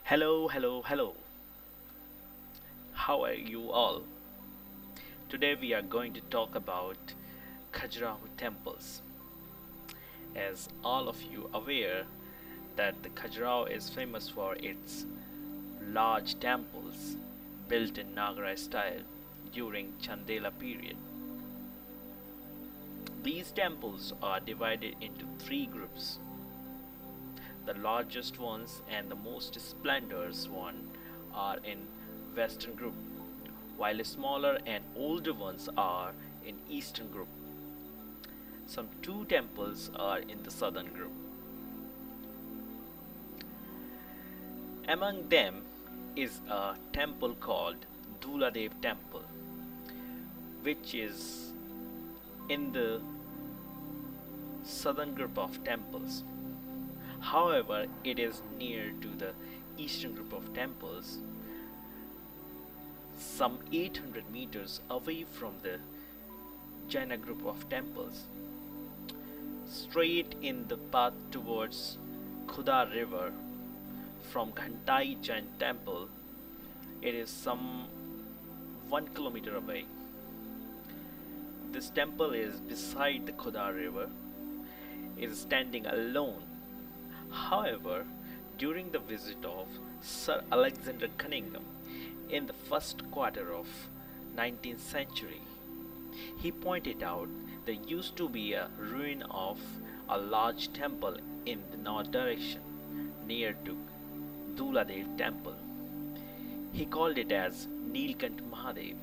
Hello, hello, hello. How are you all? Today we are going to talk about Khajuraho temples. As all of you aware that the Khajuraho is famous for its large temples built in Nagara style during Chandela period. These temples are divided into three groups. The largest ones and the most splendorous one are in western group, while smaller and older ones are in eastern group. Some two temples are in the southern group. Among them is a temple called Dulha Dev temple, which is in the southern group of temples. However, it is near to the eastern group of temples, some 800 meters away from the Jaina group of temples. Straight in the path towards Khudar river from Ghantai Jain temple, it is some 1 kilometer away. This temple is beside the Khudar river, is standing alone. However, during the visit of Sir Alexander Cunningham in the first quarter of 19th century, he pointed out there used to be a ruin of a large temple in the north direction near to Dulha Dev temple. He called it as Nilkant Mahadev.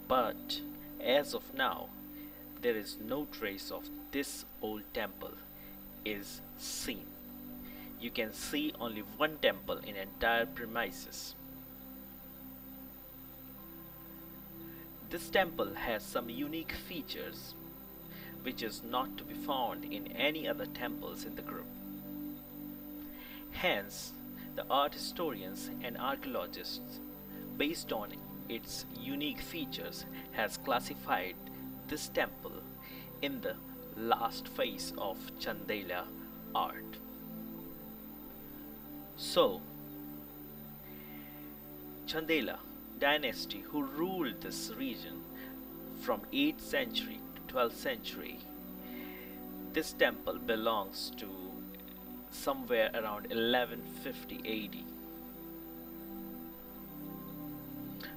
But as of now, there is no trace of this old temple is seen. You can see only one temple in entire premises. This temple has some unique features which is not to be found in any other temples in the group. Hence, the art historians and archaeologists, based on its unique features, has classified this temple in the last phase of Chandela art. So, Chandela dynasty who ruled this region from 8th century to 12th century, this temple belongs to somewhere around 1150 AD.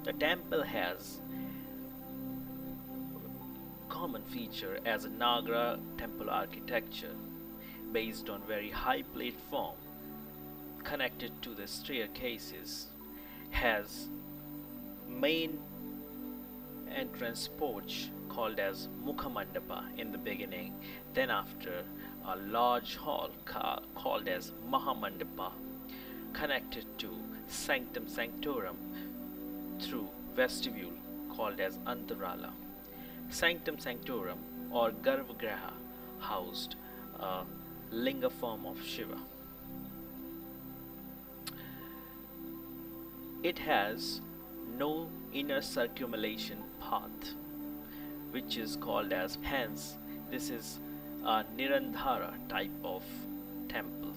The temple has common feature as a Nagara Temple Architecture based on very high platform connected to the staircases, has main entrance porch called as Mukhamandapa in the beginning, then after a large hall called as Mahamandapa connected to Sanctum Sanctorum through vestibule called as Antarala. Sanctum Sanctorum or Garbhagriha housed a linga form of Shiva. It has no inner circumambulation path, which is called as, hence this is a Nirandhara type of temple.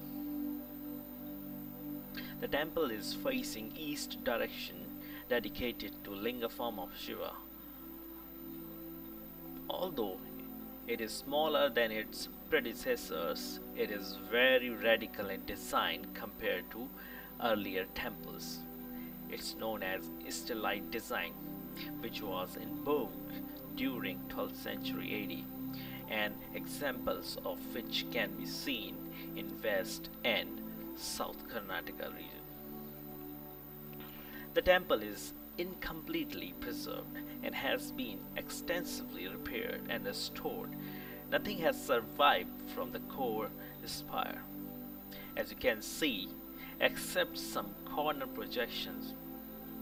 The temple is facing east direction, dedicated to linga form of Shiva. Although it is smaller than its predecessors, it is very radical in design compared to earlier temples. It's known as Stylite design, which was in vogue during 12th century AD, and examples of which can be seen in West and South Karnataka region. The temple is incompletely preserved and has been extensively repaired and restored. Nothing has survived from the core spire, as you can see, except some corner projections,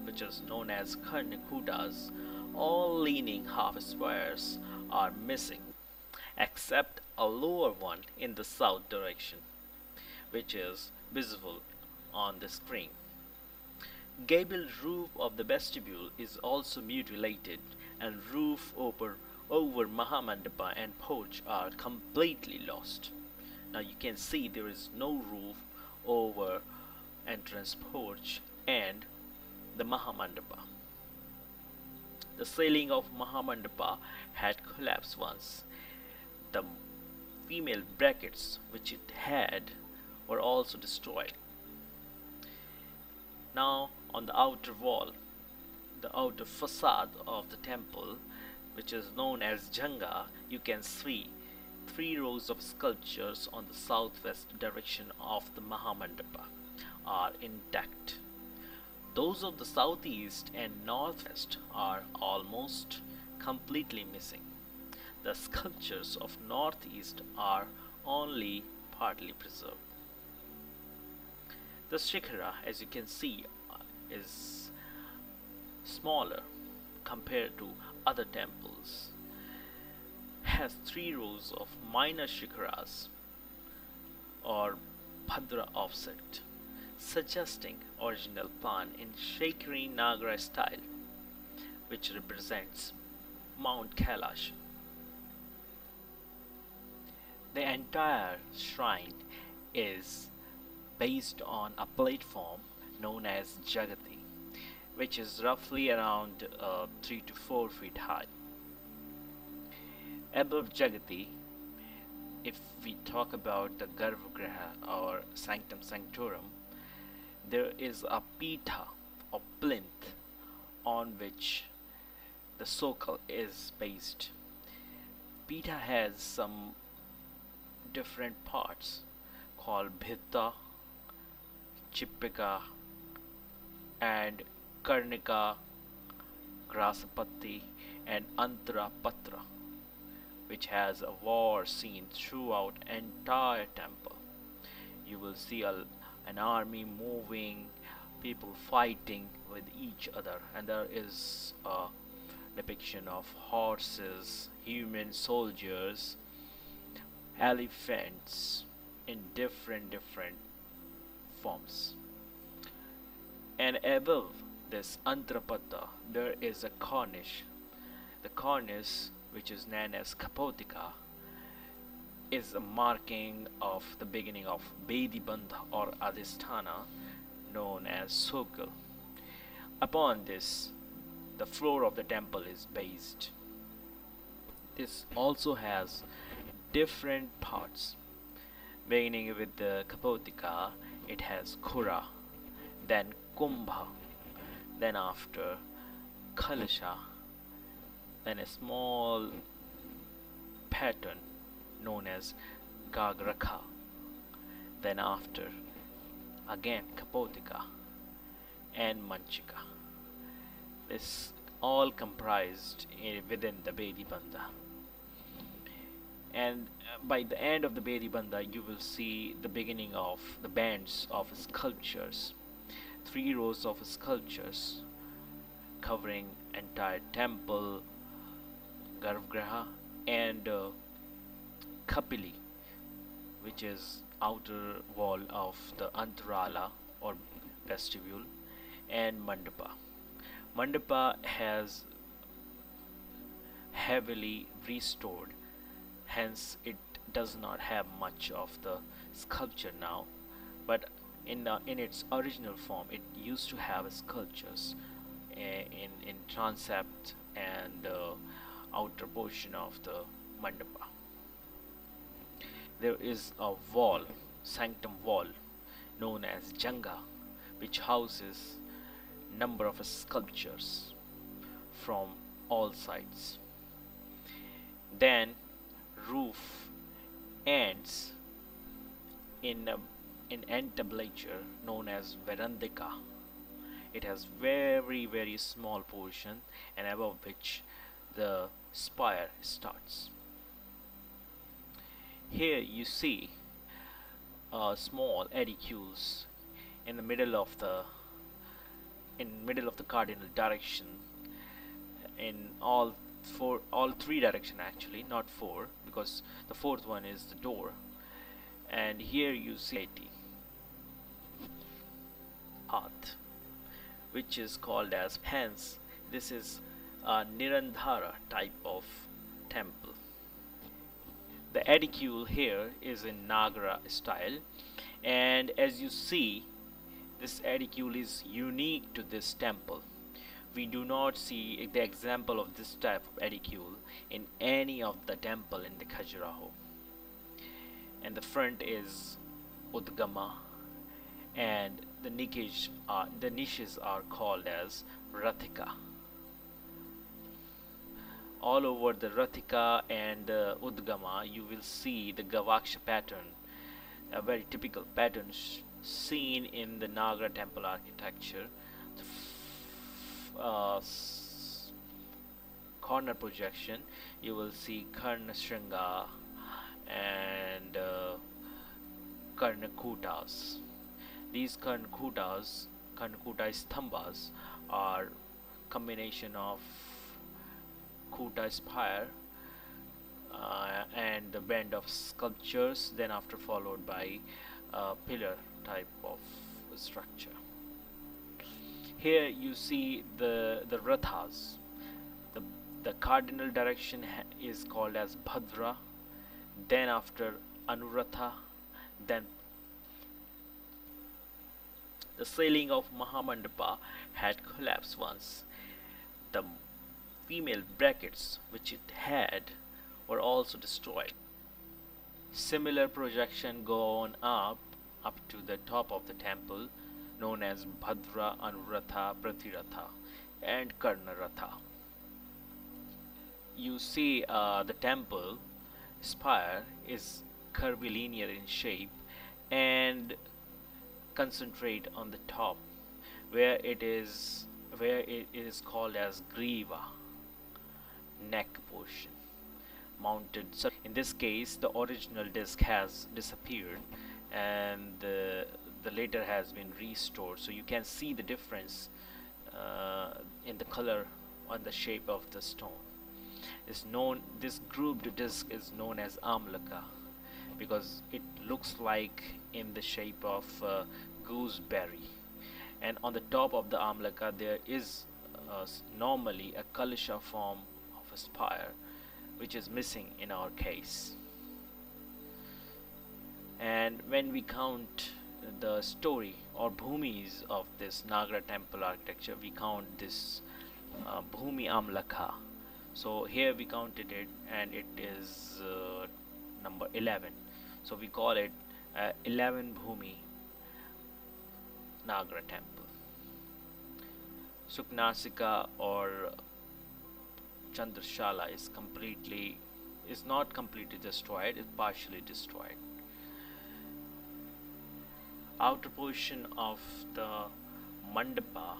which is known as Karnakutas. All leaning half spires are missing, except a lower one in the south direction, which is visible on the screen. Gabled roof of the vestibule is also mutilated, and roof over Mahamandapa and porch are completely lost. Now you can see there is no roof over and entrance porch, and the Mahamandapa. The ceiling of Mahamandapa had collapsed once. The female brackets which it had were also destroyed. Now, on the outer wall, the outer facade of the temple, which is known as Janga, you can see 3 rows of sculptures on the southwest direction of the Mahamandapa are intact. Those of the southeast and northwest are almost completely missing. The sculptures of northeast are only partly preserved. The shikhara, as you can see, is smaller compared to other temples. Has 3 rows of minor shikharas or bhadra offset, suggesting original plan in Shakri Nagara style, which represents Mount Kailash. The entire shrine is based on a platform known as Jagati, which is roughly around 3 to 4 feet high. Above Jagati, if we talk about the Garbhagriha or Sanctum Sanctorum, there is a pitha or plinth on which the sokal is based. Pitha has some different parts called Bhitta, Chippika, and Karnika, Grasapati, and Antarapatra, which has a war scene throughout entire temple. You will see an army moving, people fighting with each other, and there is a depiction of horses, human soldiers, elephants in different forms. And above this Antrapata there is a cornice. The cornice, which is known as Kapotika, is a marking of the beginning of Bedibandha or Adhisthana, known as Sokal. Upon this, the floor of the temple is based. This also has different parts. Beginning with the Kapotika, it has Khura, then Kumbha, then after Kalasha, then a small pattern known as Gagraka, then after again Kapotika and Manchika. This all comprised within the Bedibandha. And by the end of the Bedibandha, you will see the beginning of the bands of sculptures, 3 rows of sculptures covering entire temple, Garbhagriha, and Kapili, which is outer wall of the Antarala or vestibule, and Mandapa. Mandapa has heavily restored, hence it does not have much of the sculpture now, but in its original form it used to have sculptures in transept and outer portion of the mandapa. There is a wall, sanctum wall, known as Janga, which houses number of sculptures from all sides. Then roof ends in entablature known as Verandika. It has very small portion, and above which the spire starts. Here you see small edicules in the middle of the cardinal direction, in all three direction actually, not four, because the fourth one is the door. And here you see path, which is called as, hence this is a Nirandhara type of temple. The edicule here is in Nagara style, and as you see, This edicule is unique to this temple. We do not see the example of this type of edicule in any of the temple in the Khajuraho. And the front is Udgama, and the niches are called as Rathika. All over the Rathika and Udgama, you will see the Gavaksha pattern, a very typical pattern seen in the Nagara Temple Architecture. Corner projection, you will see Karna Shringa and Karnakutas. These Karnakuta stambhas are combination of Kuta spire and the band of sculptures, then after followed by pillar type of structure. Here you see the rathas. The cardinal direction is called as Bhadra, then after Anuratha, then the ceiling of Mahamandapa had collapsed once. The female brackets which it had were also destroyed. Similar projection go on up to the top of the temple, known as Bhadra, Anuratha, Pratiratha and Karnaratha. You see the temple spire is curvilinear in shape and concentrate on the top where it is called as Griva, neck portion mounted. So in this case the original disc has disappeared and the later has been restored, so you can see the difference in the color on the shape of the stone. This grouped disc is known as Amlaka because it looks like in the shape of gooseberry, and on the top of the Amlaka there is normally a Kalisha form of a spire, which is missing in our case. And when we count the story or bhumis of this Nagara temple architecture, we count this bhumi Amlaka. So here we counted it and it is number 11, so we call it 11 bhumi Nagara temple. Suknasika or Chandrashala is not completely destroyed, it's partially destroyed. Outer portion of the mandapa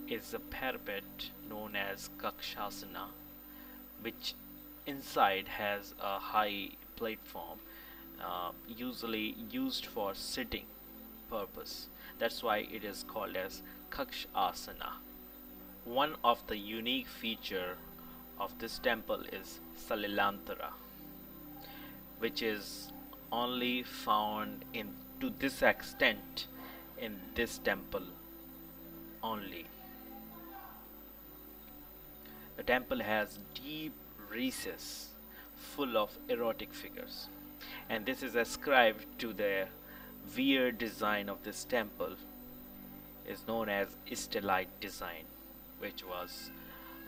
is a parapet known as Kakshasana, which inside has a high platform usually used for sitting purpose. That's why it is called as Kakshasana. One of the unique feature of this temple is Salilantara, which is only found to this extent in this temple only. The temple has deep recess full of erotic figures, and this is ascribed to the weird design of this temple is known as Stelite design, which was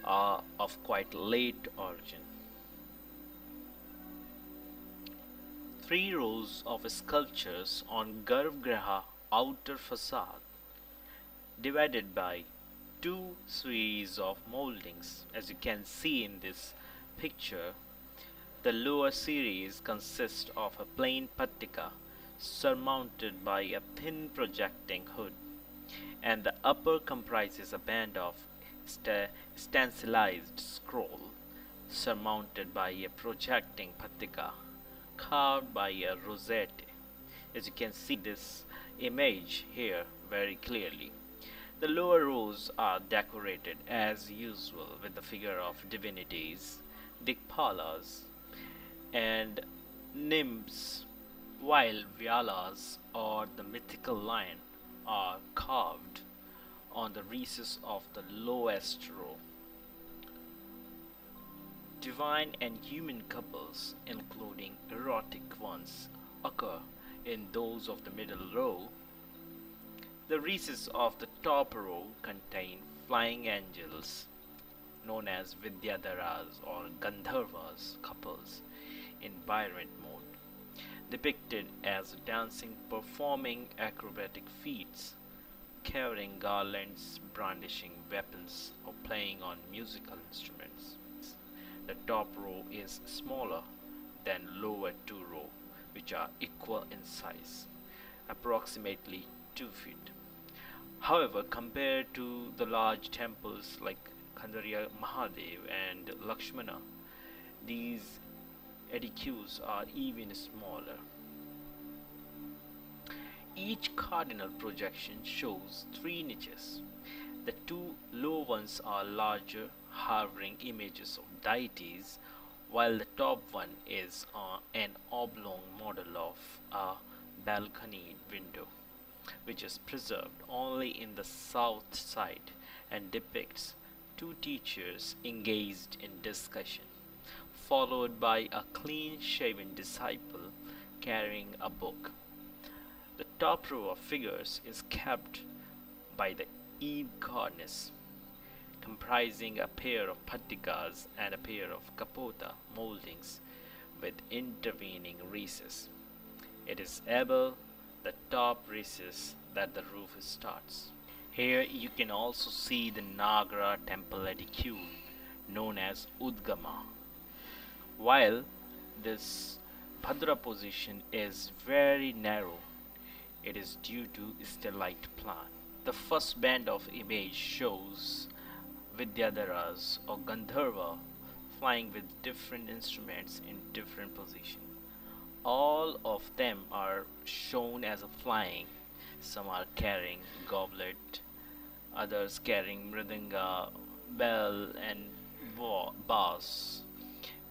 of quite late origin. 3 rows of sculptures on Garbhagriha outer facade, divided by 2 series of moldings. As you can see in this picture, the lower series consists of a plain pattika surmounted by a thin projecting hood, and the upper comprises a band of stencilized scroll surmounted by a projecting pattika carved by a rosette. As you can see this image here very clearly. The lower rows are decorated as usual with the figure of divinities, Dikpalas and nymphs, while Vyalas or the mythical lion are carved on the recess of the lowest row. Divine and human couples, including erotic ones, occur in those of the middle row, The recesses of the top row contain flying angels known as Vidyadharas or Gandharvas couples in Byrant mode, depicted as dancing, performing acrobatic feats, carrying garlands, brandishing weapons, or playing on musical instruments. The top row is smaller than lower two row, which are equal in size, approximately 2 feet. However, compared to the large temples like Khandarya Mahadev and Lakshmana, these edifices are even smaller. Each cardinal projection shows three niches. The two low ones are larger, harboring images of deities, while the top one is an oblong model of a balcony window, which is preserved only in the south side and depicts two teachers engaged in discussion, followed by a clean shaven disciple carrying a book. The top row of figures is capped by the eave cornice, comprising a pair of pattikas and a pair of kapota moldings with intervening recess. It is above the top recess that the roof starts. Here you can also see the Nagara Temple Architecture known as Udgama. While this Bhadra position is very narrow, it is due to stellite plan. The first band of image shows Vidyadharas or Gandharva flying with different instruments in different positions. All of them are shown as a flying. Some are carrying goblet, others carrying mridanga, bell, and bass,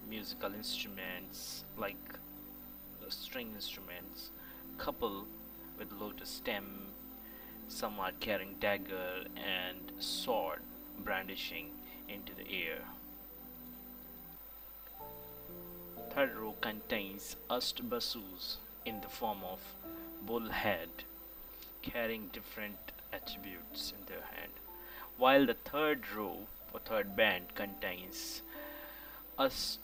musical instruments like the string instruments, couple with lotus stem. Some are carrying dagger and sword, brandishing into the air. Third row contains Astbasus in the form of bull head, carrying different attributes in their hand, while the third row or third band contains Ast-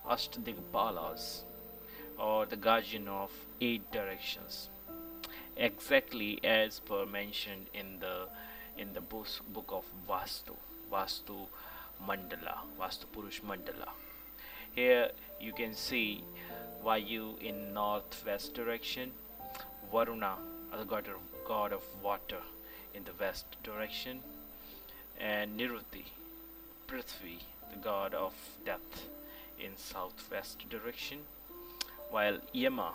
Astadikpalas or the guardian of eight directions, exactly as per mentioned in the book of Vastu Mandala, Vastu Purush Mandala. Here you can see Vayu in northwest direction, Varuna, the god of water, in the west direction, and Niruti, Prithvi, the god of death, in southwest direction, while Yama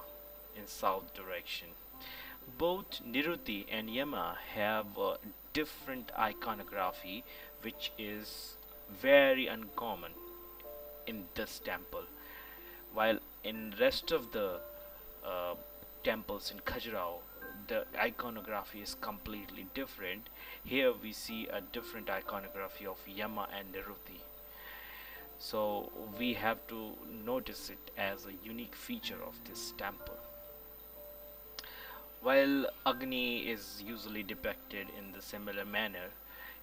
in south direction. Both Niruti and Yama have a different iconography, which is very uncommon in this temple. While in rest of the uh, temples in Khajuraho, the iconography is completely different. Here we see a different iconography of Yama and Niruti. So we have to notice it as a unique feature of this temple. While Agni is usually depicted in the similar manner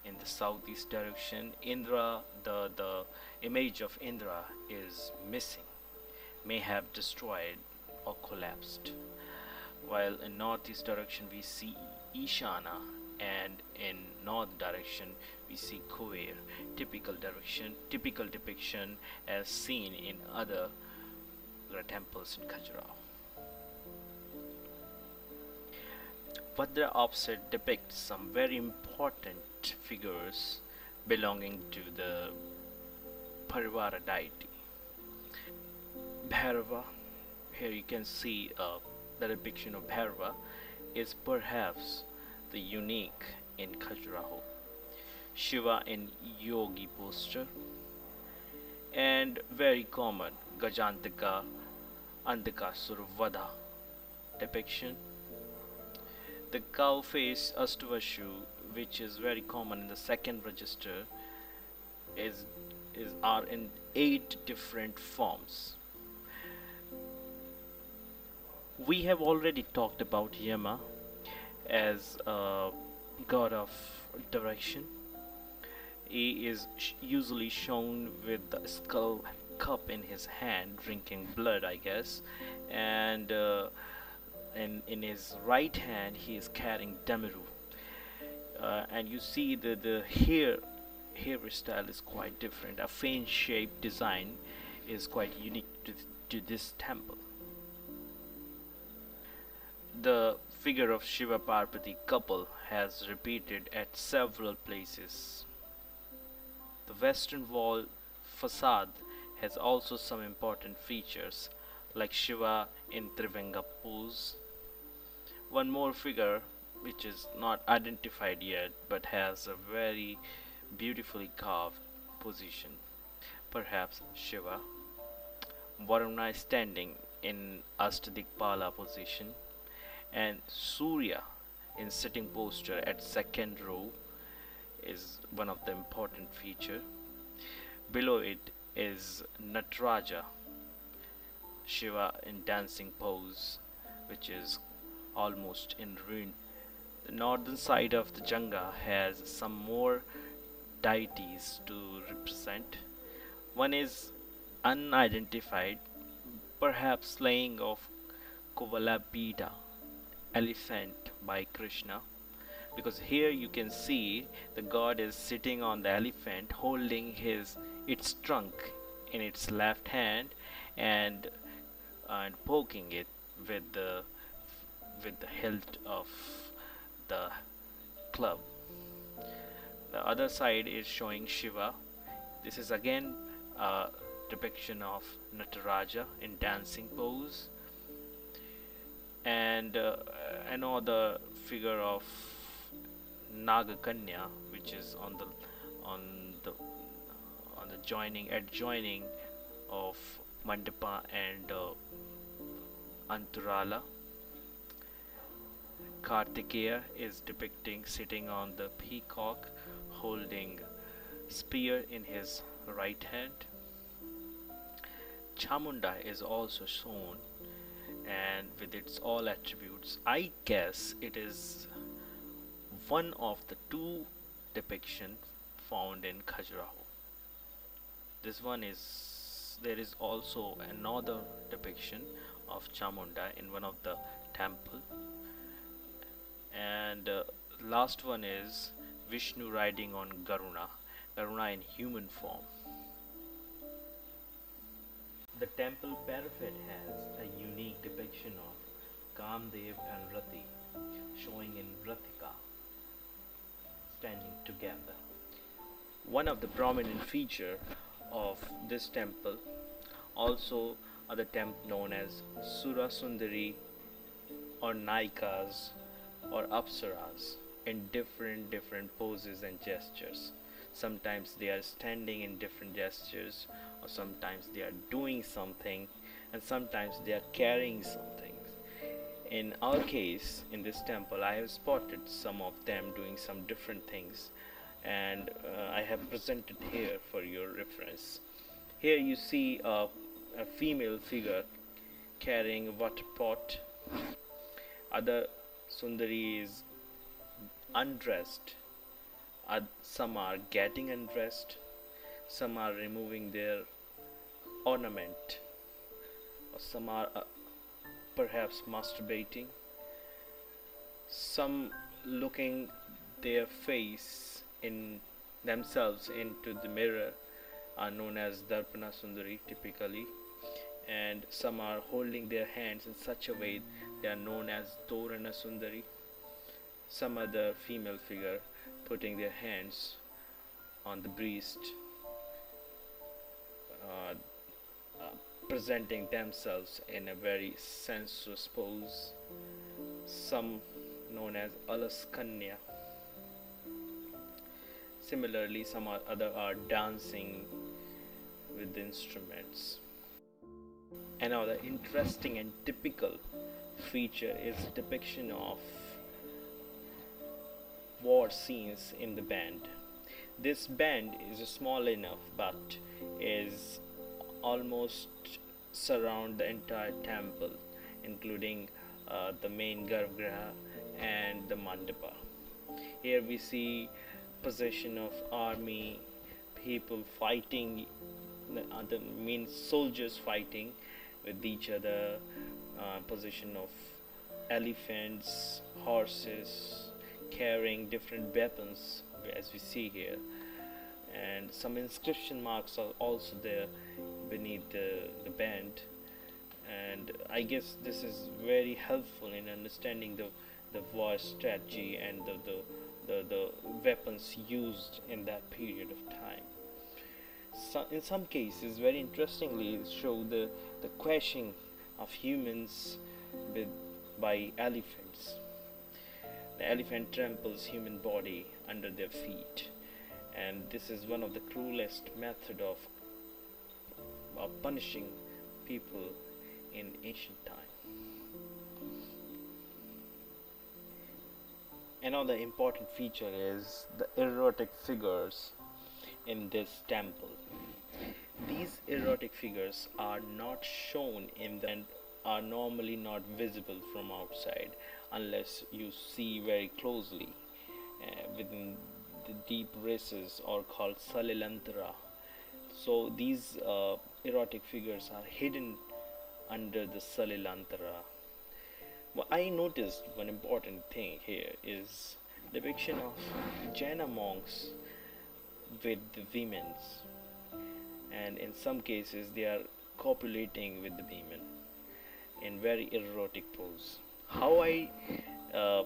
in the southeast direction, Indra, the image of Indra is missing, may have destroyed or collapsed. While in northeast direction we see Ishana, and in north direction we see Kuver, typical depiction as seen in other temples in Khajuraho. Bhadra offset depicts some very important figures belonging to the Parivara deity. Bhairava, here you can see the depiction of Bhairava is perhaps the unique in Khajuraho. Shiva in yogi posture, and very common Gajantika Andikasura Vada depiction. The cow face Astavashu, which is very common in the second register, is are in 8 different forms. We have already talked about Yama, as a god of direction. He is usually shown with the skull cup in his hand, drinking blood, I guess, and in his right hand he is carrying Demiru. And you see the hairstyle is quite different. A fan shaped design is quite unique to this temple. The figure of Shiva Parvati couple has repeated at several places. The western wall facade has also some important features like Shiva in Trivanga pose. One more figure which is not identified yet but has a very beautifully carved position. Perhaps Shiva. Varuna is standing in Astadikpala position, and Surya in sitting posture at second row is one of the important feature. Below it is Nataraja, Shiva in dancing pose, which is almost in ruin. The northern side of the Janga has some more deities to represent. One is unidentified, perhaps slaying of Kuvalabhida, elephant by Krishna, because here you can see the god is sitting on the elephant holding his its trunk in its left hand and poking it with the hilt of the club. The other side is showing Shiva. This is again a depiction of Nataraja in dancing pose, and another figure of Nagakanya, which is on the on the adjoining of Mandapa and Anturala. Kartikeya is depicting sitting on the peacock holding spear in his right hand. Chamunda is also shown and with its all attributes. I guess it is one of the two depictions found in Khajuraho. This one is there is also another depiction of Chamunda in one of the temple, and last one is Vishnu riding on Garuna in human form. The temple parapet has a unique depiction of Kamdev and Rati showing in Ratika standing together. One of the prominent feature of this temple also are the temple known as Sura Sundari or Naikas or Apsaras in different poses and gestures. Sometimes they are standing in different gestures, or sometimes they are doing something, and sometimes they are carrying something. In our case, in this temple, I have spotted some of them doing some different things, and I have presented here for your reference. Here you see a female figure carrying a water pot. Other Sundari is undressed. Some are getting undressed. Some are removing their ornament. Or some are perhaps masturbating. Some looking their face in themselves into the mirror are known as Darpana Sundari typically, and some are holding their hands in such a way they are known as Torana Sundari. Some other female figure putting their hands on the breast, presenting themselves in a very sensuous pose, some known as Alaskanya. Similarly, some other are dancing with instruments. Another interesting and typical feature is depiction of war scenes in the band. This band is small enough but is almost surround the entire temple, including the main Garbhagriha and the mandapa. Here we see possession of army, people fighting, the other means soldiers fighting with each other, possession of elephants, horses, carrying different weapons as we see here, and some inscription marks are also there beneath the band. And I guess this is very helpful in understanding the war strategy and the weapons used in that period of time. So in some cases, very interestingly, show the crushing of humans with, by elephants. The elephant tramples human body under their feet, and this is one of the cruelest method of punishing people in ancient time. Another important feature is the erotic figures in this temple. These erotic figures are not shown in the and are normally not visible from outside unless you see very closely within the deep recesses or called salilantara. So these erotic figures are hidden under the salilantara. Well, I noticed one important thing here is depiction of Jaina monks with the women's, and in some cases they are copulating with the women in very erotic pose. How I uh,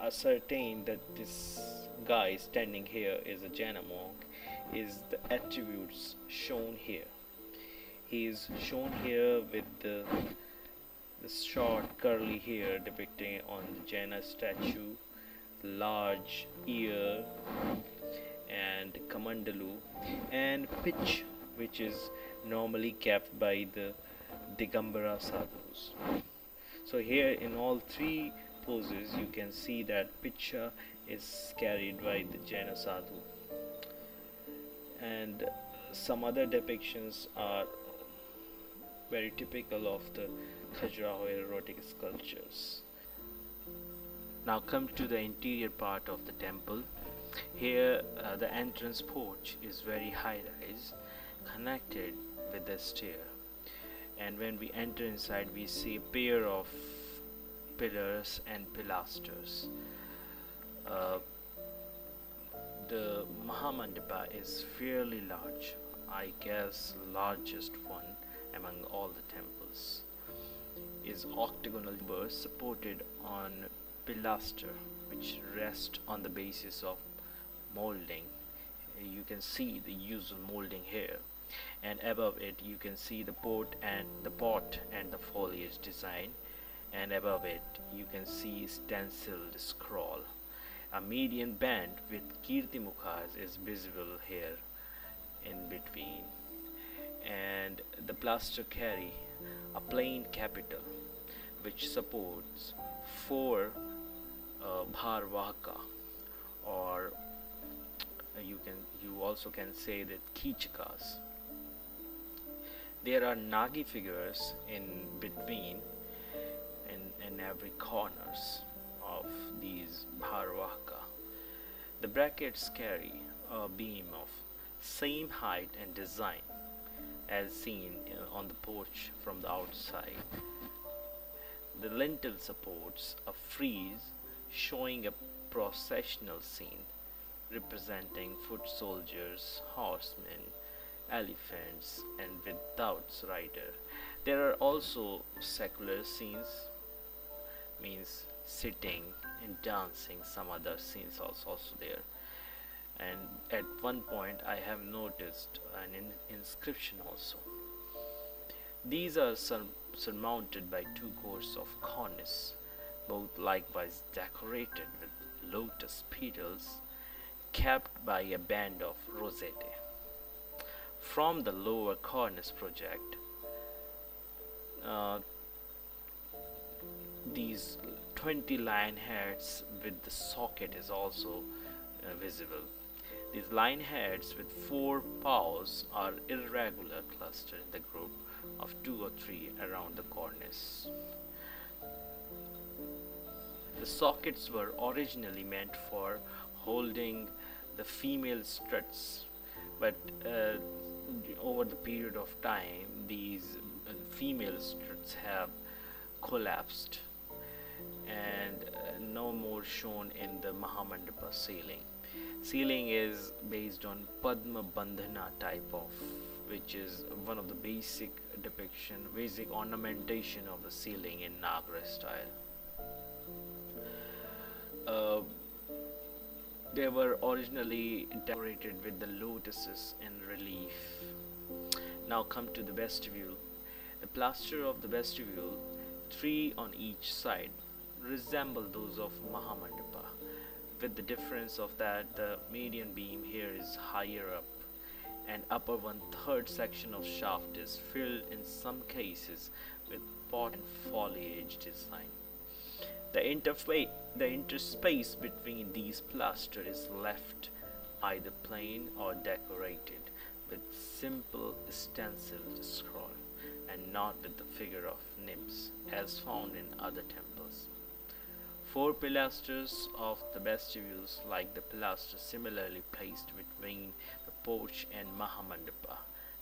ascertain that this guy standing here is a Jaina monk is the attributes shown here. He is shown here with the short curly hair depicting on the Jaina statue, large ear and kamandalu, and pitch, which is normally kept by the Digambara sadhus. So here in all three poses you can see that pitcha is carried by the Jaina sadhu, and some other depictions are very typical of the Khajuraho erotic sculptures. Now come to the interior part of the temple. Here the entrance porch is very high rise, connected with the stair, and when we enter inside we see a pair of pillars and pilasters. The Mahamandapa is fairly large, I guess largest one among all the temples. Is octagonal chamber supported on pilaster which rest on the basis of molding. You can see the usual molding here, and above it you can see the pot and the foliage design, and above it you can see stenciled scroll. A median band with kirti mukhas is visible here in between, and the plaster carry a plain capital which supports four bharvaka, or you also can say that kichakas. There are nagi figures in between in every corners of these bharvaka. The brackets carry a beam of same height and design as seen on the porch from the outside. The lintel supports a frieze showing a processional scene representing foot soldiers, horsemen, elephants, and without rider. There are also secular scenes, means sitting and dancing, some other scenes also there. And at one point I have noticed an inscription also. These are surmounted by two courts of cornice, both likewise decorated with lotus petals, capped by a band of rosette. From the lower cornice project these 20 lion heads with the socket is also visible. These lion heads with 4 paws are irregular, clustered in the group of 2 or 3 around the cornice. The sockets were originally meant for holding the female struts, but over the period of time, these female struts have collapsed and no more shown in the Mahamandapa ceiling. Ceiling is based on Padma Bandhana type of, which is one of the basic ornamentation of the ceiling in Nagara style. Uh, they were originally decorated with the lotuses in relief. Now come to the vestibule. The plaster of the vestibule, three on each side, resemble those of Mahamandapa, with the difference of that the median beam here is higher up, and upper 1/3 section of shaft is filled in some cases with pot and foliage design. The interspace between these plaster is left either plain or decorated with simple stenciled scroll and not with the figure of nymphs as found in other temples. Four pilasters of the vestibules, like the pilasters similarly placed between the porch and Mahamandapa,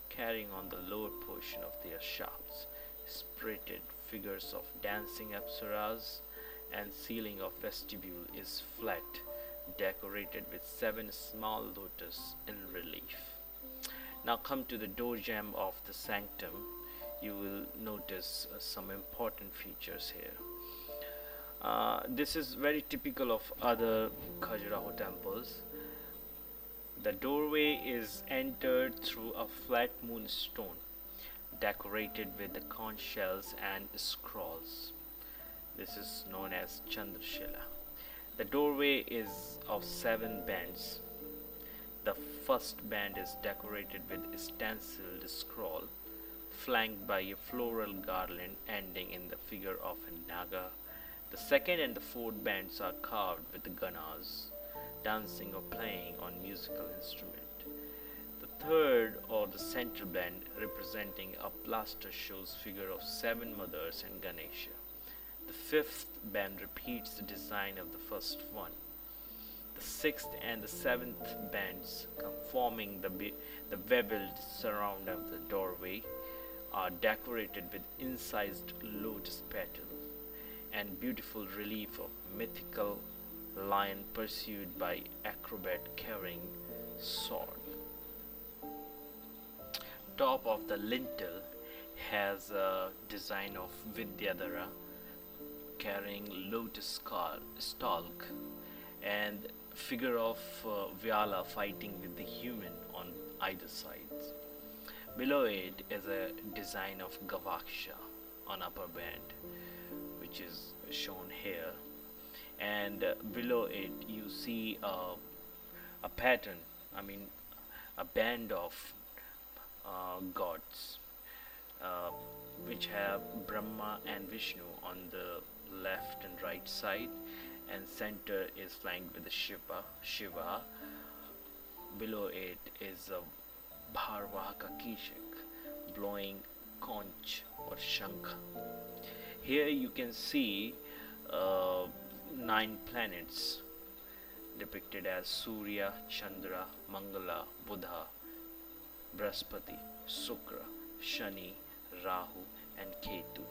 carrying on the lower portion of their shafts spirited figures of dancing apsaras, and ceiling of vestibule is flat, decorated with 7 small lotus in relief. Now come to the door jamb of the sanctum. You will notice some important features here. This is very typical of other Khajuraho temples. The doorway is entered through a flat moonstone decorated with the conch shells and scrolls. This is known as Chandrashila. The doorway is of 7 bands. The first band is decorated with a stenciled scroll, flanked by a floral garland ending in the figure of a naga. The second and the fourth bands are carved with the ganas, dancing or playing on musical instrument. The third or the central band, representing a plaster, shows figure of 7 mothers and Ganesha. The fifth band repeats the design of the first one. The sixth and the seventh bands, forming the beveled surround of the doorway, are decorated with incised lotus petal and beautiful relief of mythical lion pursued by acrobat carrying sword. Top of the lintel has a design of Vidyadhara carrying lotus stalk and figure of Vyala fighting with the human on either sides. Below it is a design of Gavaksha on upper band, which is shown here, and below it you see a pattern, a band of gods which have Brahma and Vishnu on the left and right side, and center is flanked with the Shiva. Below it is a Bharvahaka Kishak blowing conch or shankha. Here you can see 9 planets depicted as Surya, Chandra, Mangala, Buddha, Brahaspati, Sukra, Shani, Rahu and Ketu.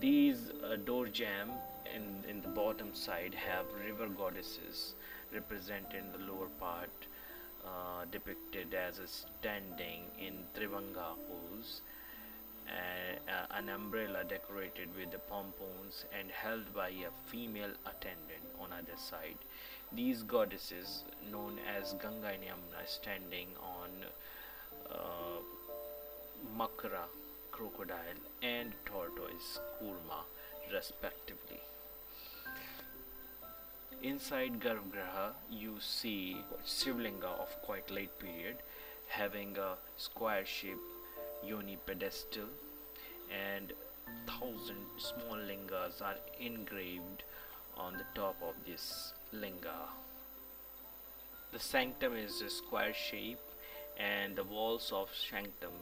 These door jamb in the bottom side have river goddesses represented in the lower part, depicted as a standing in Trivanga pose, an umbrella decorated with the pompons and held by a female attendant on either side. These goddesses, known as Ganga and Yamuna, standing on Makara, crocodile, and tortoise, Kurma, respectively. Inside Garbhagriha, you see Shivlinga of quite late period, having a square-shaped yoni pedestal, and 1,000 small lingas are engraved on the top of this linga. The sanctum is a square shape, and the walls of sanctum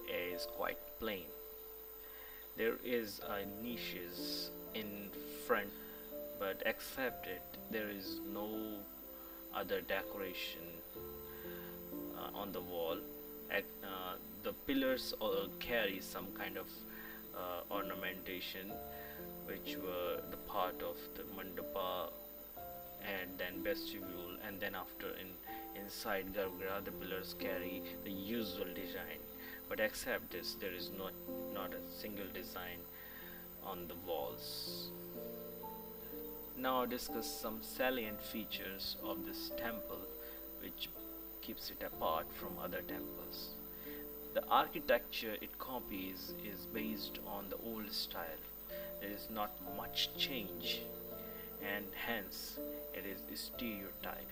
is quite plain. There is a niches in front, but except it, there is no other decoration on the wall. The pillars carry some kind of ornamentation, which were the part of the mandapa and then vestibule, and then after inside Garbhagriha the pillars carry the usual design, but except this there is not a single design on the walls. Now I'll discuss some salient features of this temple which keeps it apart from other temples. The architecture it copies is based on the old style. There is not much change, and hence it is stereotype.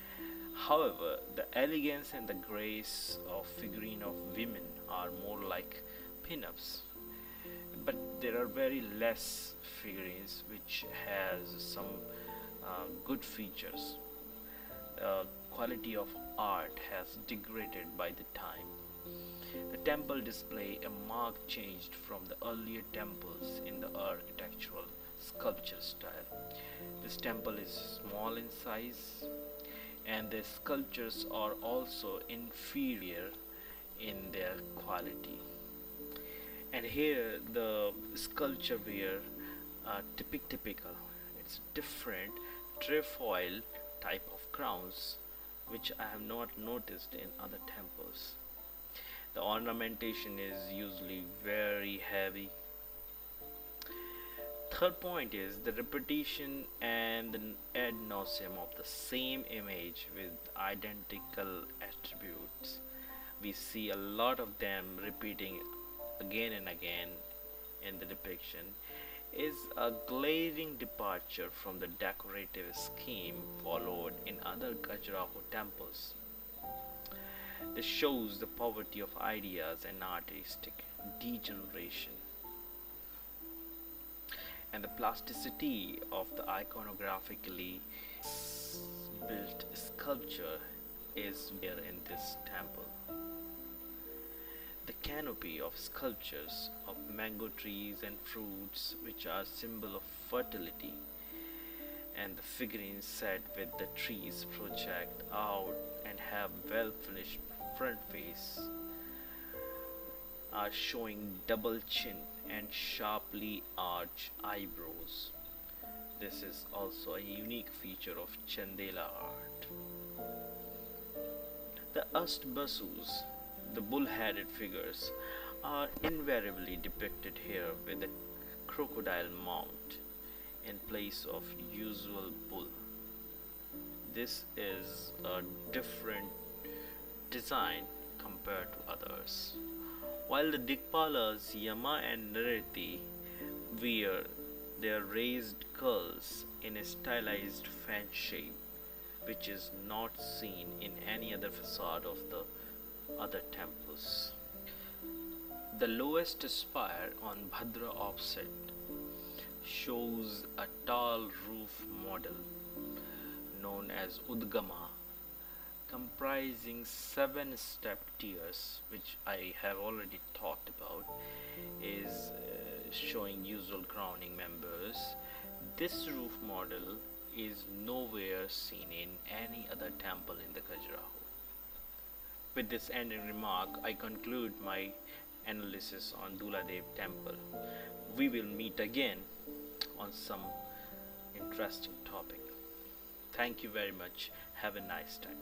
However, the elegance and the grace of figurine of women are more like pin-ups, but there are very less figurines which has some good features. The quality of art has degraded by the time. The temple display a marked change from the earlier temples in the architectural sculpture style. This temple is small in size, and the sculptures are also inferior in their quality. And here the sculpture were typical. It's different trefoil type of crowns which I have not noticed in other temples. The ornamentation is usually very heavy. Third point is the repetition and the ad nauseam of the same image with identical attributes. We see a lot of them repeating again and again in the depiction, is a glaring departure from the decorative scheme followed in other Khajuraho temples. This shows the poverty of ideas and artistic degeneration, and the plasticity of the iconographically built sculpture is there in this temple. The canopy of sculptures of mango trees and fruits which are symbol of fertility, and the figurines set with the trees project out and have well finished front face are showing double chin and sharply arched eyebrows. This is also a unique feature of Chandela art. The Astbasus, the bull-headed figures, are invariably depicted here with a crocodile mount in place of usual bull. This is a different design compared to others. While the Dikpalas Yama and Nriti wear their raised curls in a stylized fan shape, which is not seen in any other facade of the other temples. The lowest spire on Bhadra offset shows a tall roof model known as Udgama, comprising 7 step tiers, which I have already talked about, is showing usual crowning members. This roof model is nowhere seen in any other temple in the Khajuraho. With this ending remark, I conclude my analysis on Dulha Dev temple. We will meet again on some interesting topic. Thank you very much. Have a nice time.